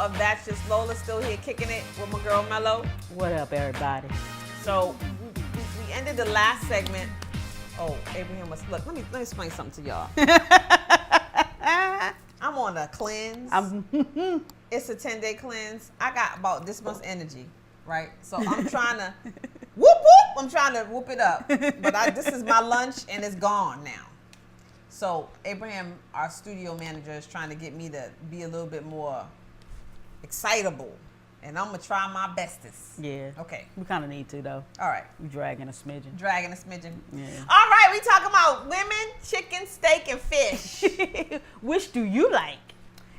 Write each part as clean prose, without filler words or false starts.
of That's Just Lola, still here kicking it with my girl Mello. What up, everybody? So we ended the last segment. Oh, Abraham was look. Let me explain something to y'all. I'm on a cleanse. It's a 10-day cleanse. I got about this much energy, right? So I'm trying to whoop whoop. I'm trying to whoop it up, but this is my lunch and it's gone now. So Abraham, our studio manager, is trying to get me to be a little bit more excitable, and I'm gonna try my bestest. Yeah. Okay. We kind of need to though. All right. We dragging a smidgen. Yeah. All right. We talking about women, chicken, steak, and fish. Which do you like?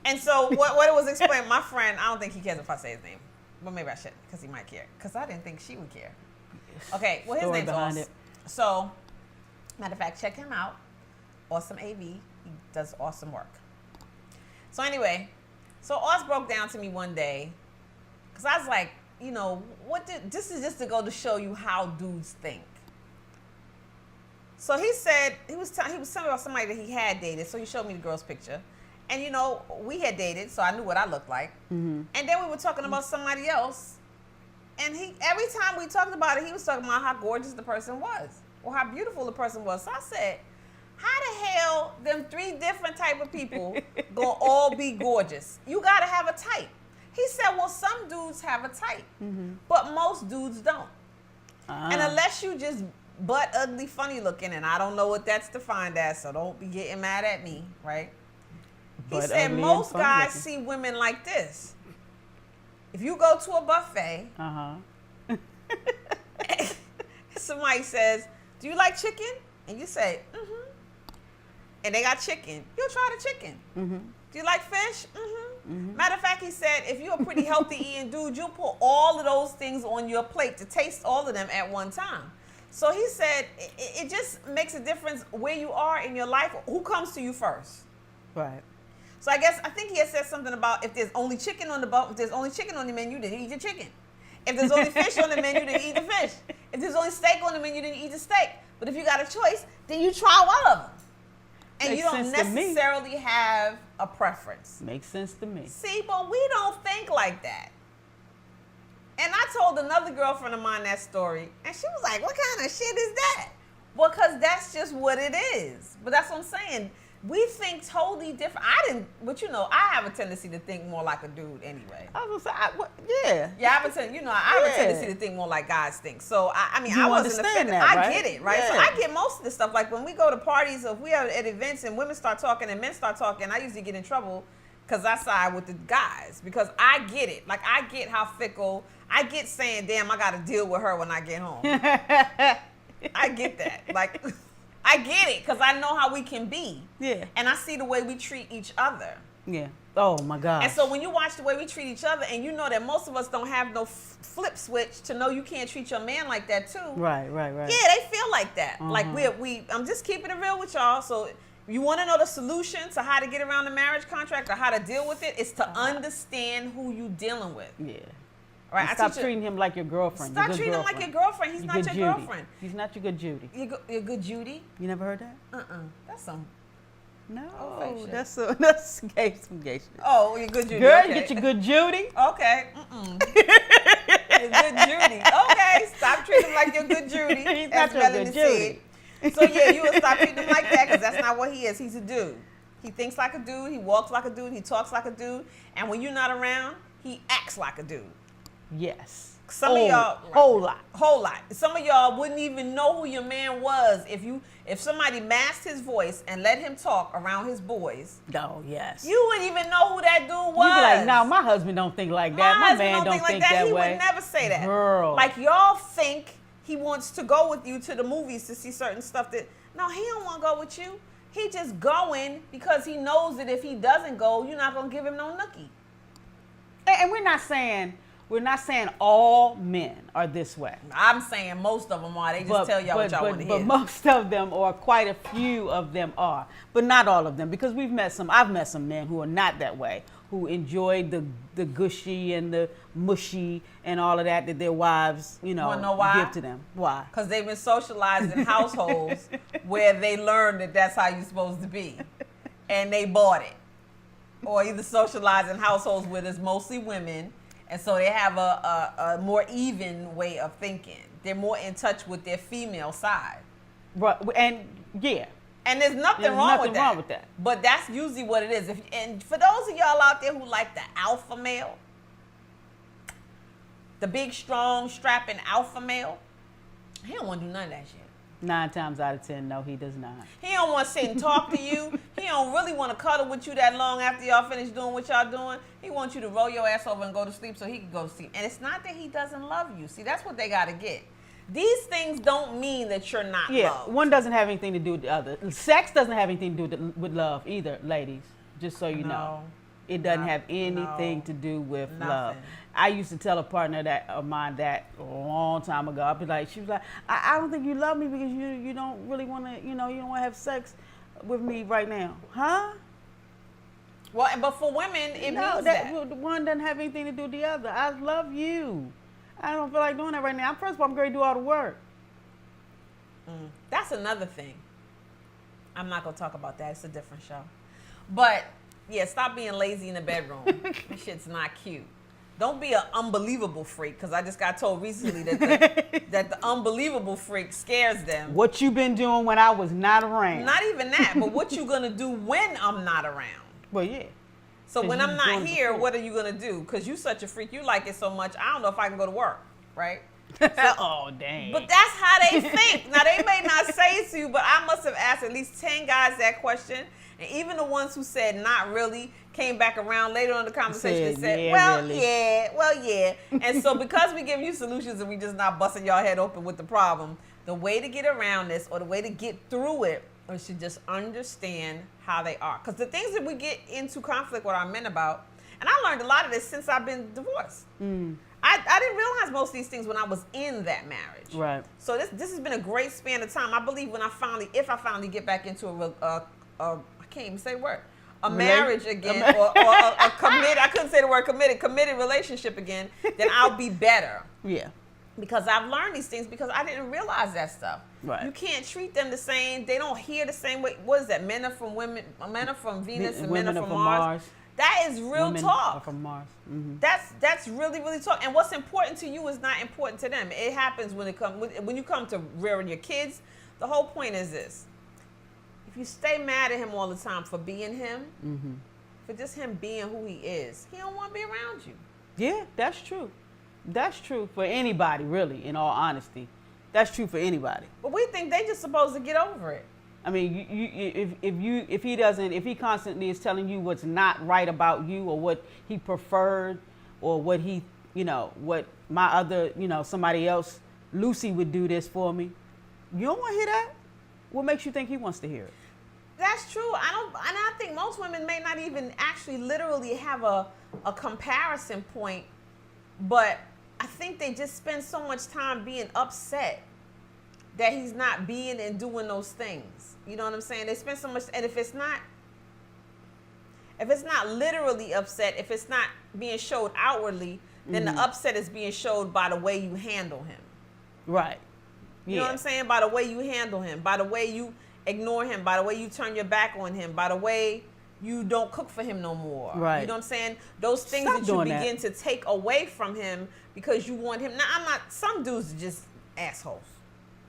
And so what it was explained, my friend, I don't think he cares if I say his name, but maybe I should, because he might care. Because I didn't think she would care. Okay. Well, his name's behind Oz. So, matter of fact, check him out. Awesome AV. He does awesome work. So anyway, Oz broke down to me one day, because I was like, you know, this is just to go to show you how dudes think. So he said, he was telling me about somebody that he had dated, so he showed me the girl's picture. And you know, we had dated, so I knew what I looked like. Mm-hmm. And then we were talking about somebody else, and every time we talked about it, he was talking about how gorgeous the person was, or how beautiful the person was. So I said, how the hell them 3 different type of people gonna all be gorgeous? You gotta have a type. He said, well, some dudes have a type, but most dudes don't. And unless you just butt ugly, funny looking, and I don't know what that's defined as, so don't be getting mad at me, right? He said most guys see women like this. If you go to a buffet, somebody says, do you like chicken? And you say, and they got chicken, you'll try the chicken. Do you like fish? Matter of fact, he said, if you're a pretty healthy eating dude, you'll put all of those things on your plate to taste all of them at one time. So he said, it just makes a difference where you are in your life, who comes to you first. Right. So I think he had said something about if there's only chicken on the menu, then eat the chicken. If there's only fish on the menu, then eat the fish. If there's only steak on the menu, then eat the steak. But if you got a choice, then you try one of them. And you don't necessarily have a preference. Makes sense to me. See, but we don't think like that. And I told another girlfriend of mine that story, and she was like, what kind of shit is that? Well, because that's just what it is. But that's what I'm saying. We think totally different. But you know, I have a tendency to think more like a dude anyway. I was gonna say, Yeah, I have a tendency to think more like guys think. So, I wasn't offended. That, right? I get it, right? Yeah. So I get most of this stuff. Like when we go to parties, or if we are at events and women start talking and men start talking, I usually get in trouble because I side with the guys. Because I get it. Like, I get how fickle. I get saying, damn, I got to deal with her when I get home. I get that. Like... I get it, because I know how we can be. Yeah. And I see the way we treat each other. Yeah. Oh, my God. And so when you watch the way we treat each other, and you know that most of us don't have no flip switch to know you can't treat your man like that, too. Right. Yeah, they feel like that. Like, I'm just keeping it real with y'all. So you want to know the solution to how to get around the marriage contract or how to deal with it? It's to understand who you dealing with. Yeah. Right, stop treating him like your girlfriend. Stop treating him like your girlfriend. He's not your girlfriend. He's not your good Judy. Your good Judy? You never heard that? That's some... No, that's some gay shit. Oh, your good Judy. Girl, okay. You get your good Judy. Okay. Your good Judy. Okay, stop treating him like your good Judy. He's not your good Judy. So yeah, you will stop treating him like that, because that's not what he is. He's a dude. He thinks like a dude. He walks like a dude. He talks like a dude. And when you're not around, he acts like a dude. Yes. Some of y'all whole lot. Some of y'all wouldn't even know who your man was if somebody masked his voice and let him talk around his boys. Oh, yes. You wouldn't even know who that dude was. You'd be like, no, my husband don't think like that. My man don't think that way. He would never say that. Girl. Like, y'all think he wants to go with you to the movies to see certain stuff that, no, he don't want to go with you. He just going because he knows that if he doesn't go, you're not going to give him no nookie. And we're not saying all men are this way. I'm saying most of them are. They just tell y'all what y'all want to hear. But most of them, or quite a few of them, are. But not all of them, because I've met some men who are not that way, who enjoy the gushy and the mushy and all of that their wives, give to them. Why? Because they've been socialized in households where they learned that that's how you're supposed to be. And they bought it. or either socialize in households where there's mostly women, and so they have a more even way of thinking. They're more in touch with their female side. Right, and yeah. And there's nothing wrong with that. But that's usually what it is. And for those of y'all out there who like the alpha male, the big, strong, strapping alpha male, he don't want to do none of that shit. 9 times out of 10, no, he does not. He don't want to sit and talk to you. He don't really want to cuddle with you that long after y'all finish doing what y'all doing. He wants you to roll your ass over and go to sleep so he can go to sleep. And it's not that he doesn't love you. See, that's what they got to get. These things don't mean that you're not loved. One doesn't have anything to do with the other. Sex doesn't have anything to do with love either, ladies, just so you know. It doesn't have anything to do with love. I used to tell a partner of mine that a long time ago. I'd be like, she was like, I don't think you love me because you don't really want to, you don't want to have sex with me right now. Huh? Well, but for women, it means that. One doesn't have anything to do with the other. I love you. I don't feel like doing that right now. First of all, I'm going to do all the work. That's another thing. I'm not going to talk about that. It's a different show. But, yeah, stop being lazy in the bedroom. This shit's not cute. Don't be an unbelievable freak, because I just got told recently that the unbelievable freak scares them. What you been doing when I was not around? Not even that, but what you going to do when I'm not around? Well, yeah. So when I'm not here, what are you going to do? Because you such a freak. You like it so much, I don't know if I can go to work, right? So, oh, dang. But that's how they think. Now, they may not say it to you, but I must have asked at least 10 guys that question. And even the ones who said not really came back around later on in the conversation and said, well, yeah. And so because we give you solutions and we just not busting y'all head open with the problem, the way to get around this or the way to get through it is to just understand how they are. Because the things that we get into conflict with our men about, and I learned a lot of this since I've been divorced. I didn't realize most of these things when I was in that marriage. Right. So this has been a great span of time. I believe if I finally get back into I can't even say the word, marriage again, or a committed, I couldn't say the word committed relationship again, then I'll be better. Yeah. Because I've learned these things because I didn't realize that stuff. Right. You can't treat them the same. They don't hear the same way. What is that? Men are from women. Men are from Venus and men are from Mars. That is real women talk. Are from Mars. Mm-hmm. That's really, really talk. And what's important to you is not important to them. It happens when you come to rearing your kids. The whole point is this. If you stay mad at him all the time for being him, for just him being who he is, he don't want to be around you. Yeah, that's true. That's true for anybody, really, in all honesty. That's true for anybody. But we think they just supposed to get over it. I mean, if he constantly is telling you what's not right about you or what he preferred or what he, what my other, somebody else, Lucy would do this for me. You don't want to hear that? What makes you think he wants to hear it? That's true. I think most women may not even actually literally have a comparison point, but I think they just spend so much time being upset that he's not being and doing those things. You know what I'm saying? They spend so much, and if it's not literally upset, if it's not being showed outwardly, then the upset is being showed by the way you handle him. Right. You know what I'm saying? By the way you handle him, by the way you ignore him, by the way you turn your back on him, by the way you don't cook for him no more. Right. You know what I'm saying? Those things that you begin to take away from him because you want him. Now, some dudes are just assholes.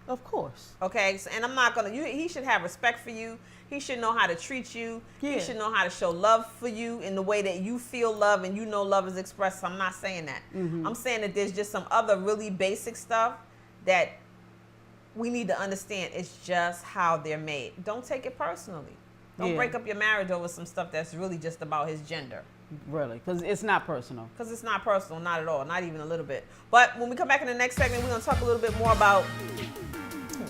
Of course. Okay? So, and I'm not going to, he should have respect for you. He should know how to treat you. Yeah. He should know how to show love for you in the way that you feel love and you know love is expressed. So I'm not saying that. I'm saying that there's just some other really basic stuff that we need to understand. It's just how they're made. Don't take it personally. Don't break up your marriage over some stuff that's really just about his gender. Really, because it's not personal. Because it's not personal, not at all, not even a little bit. But when we come back in the next segment, we're going to talk a little bit more about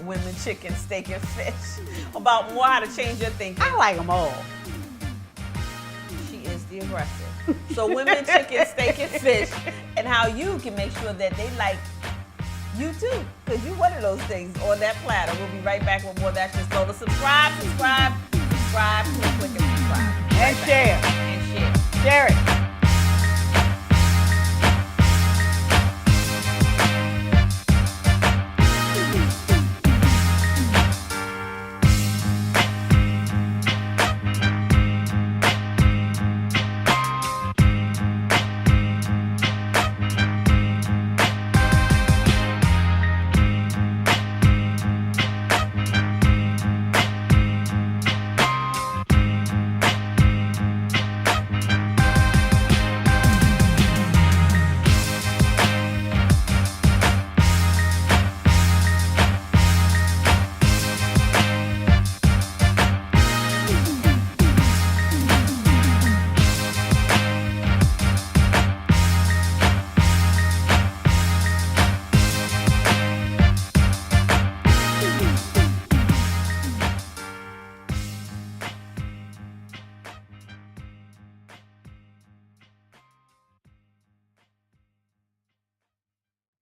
women, chicken, steak, and fish. About more how to change your thinking. I like them all. She is the aggressive. So women, chicken, steak, and fish, and how you can make sure that they like you too, because you one of those things on that platter. We'll be right back with more. That's just Lola. Subscribe, click and subscribe. And share. And share. Share it.